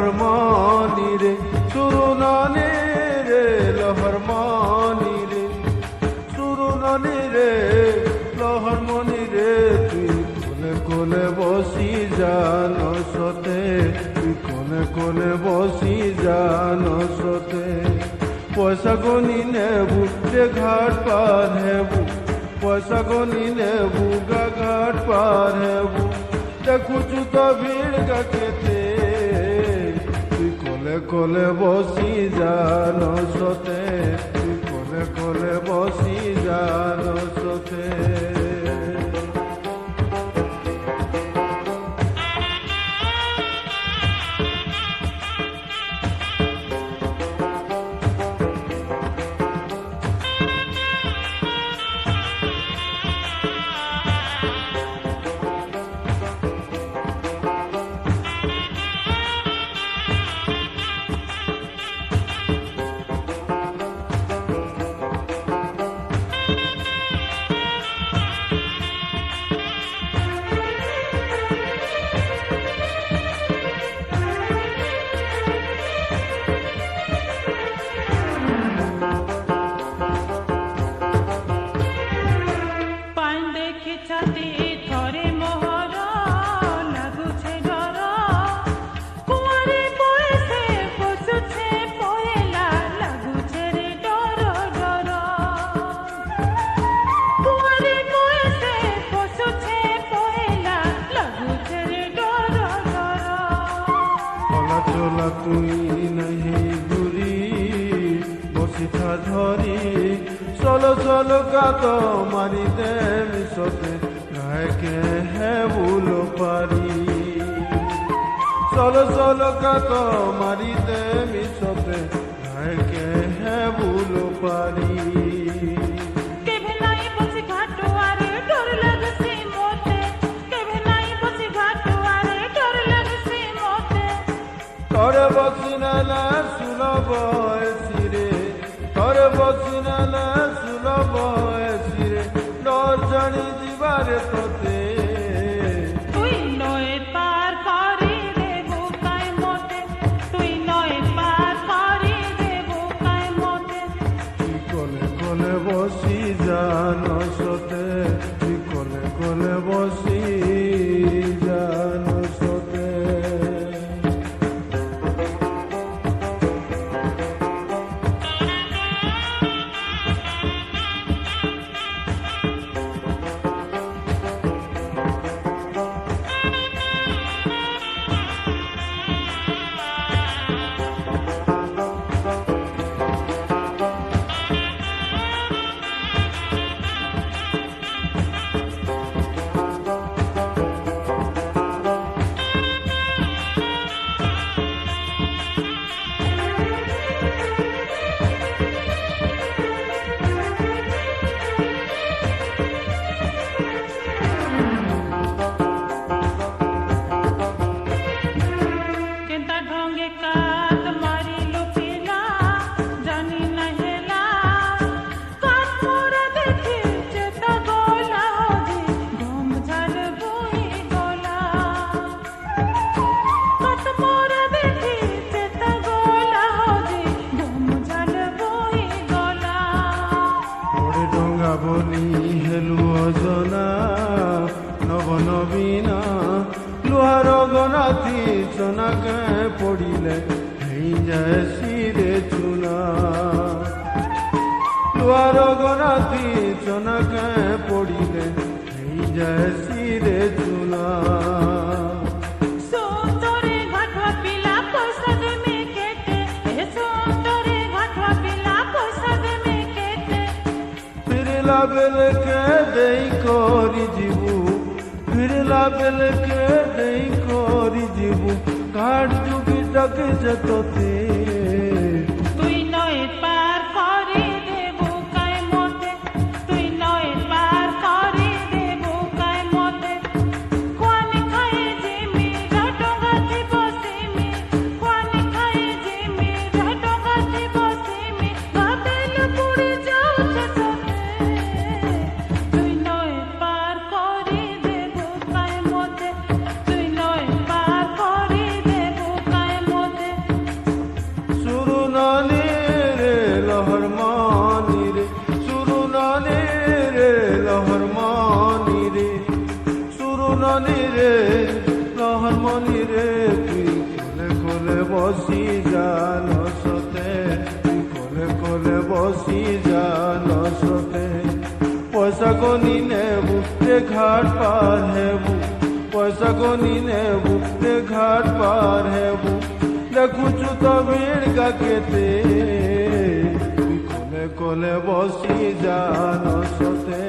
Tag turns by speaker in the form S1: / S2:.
S1: লহর মনি রে সুরুননি রে লহর মনি রে সুরুননি রে লহর মনি রে তুই কোলে কোলে বসি জান সতে তুই কোলে কোলে বসি জান সতে পয়সা গনি নেবু যে ঘাট পার হেবু পয়সা গনি নেবু গা ঘাট পার হেবু দেখুছু তো ভিড় গাকেতে তুই কোলে কোলে বসি জান সতে তুই কোলে কোলে বসি জান সতে তুই নহি ঘুরি বসিথা ধরি চলো চলো গাত মারিতে মিশতে গায়কে হে বুলো পারি চলো চলো গাত মারিতে মিশতে গায়কে হে বুলো পারি তরে বসিনালা সুলভ সিরে তরে বসিনালা সুলভ সিরে ডর জানি দিবারে তোতে
S2: তুই নয় পার করি দেবো কাই মতে তুই নয় পার করি দেবো কাই মতে
S1: তুই কোলে কোলে বসি জান সতে তুই কোলে কোলে বসি জান সতে বলি হেলু অজনা নব নবীন লুহার গনাথি চনাকে পড়িলে হেই যায় শিরে চুনা লুহার গনাথি চনাকে পড়িলে হেই যায় শিরে চুনা ফিরলা বেলকে দেই করি ଯିବୁ ফিরলা বেলকে দেই করি ଯିବୁ কাঠ যুগি ডাকে যে তোতে
S2: তুই নয় পার করি দেবো কাই মতে তুই নয় পার করি দেবো কাই মতে কোয়ানি খাই জিমি রাটগাতি বসিমি কোয়ানি খাই জিমি রাটগাতি বসিমি গাবেল পুড়ি যাচ্ছে তোতে তুই নয় পার করি দেবো কাই মতে তুই নয় পার করি দেবো কাই মতে
S1: জননী রে প্রহরমণি রে তুই কোলে কোলে বসি জান সতে তুই কোলে কোলে বসি জান সতে পয়সা গনি নেবু রে ঘাট পার হেবু পয়সা গনি নেবু রে ঘাট পার হেবু দেখুছু তো ভিড় গাকেতে তুই কোলে কোলে বসি জান সতে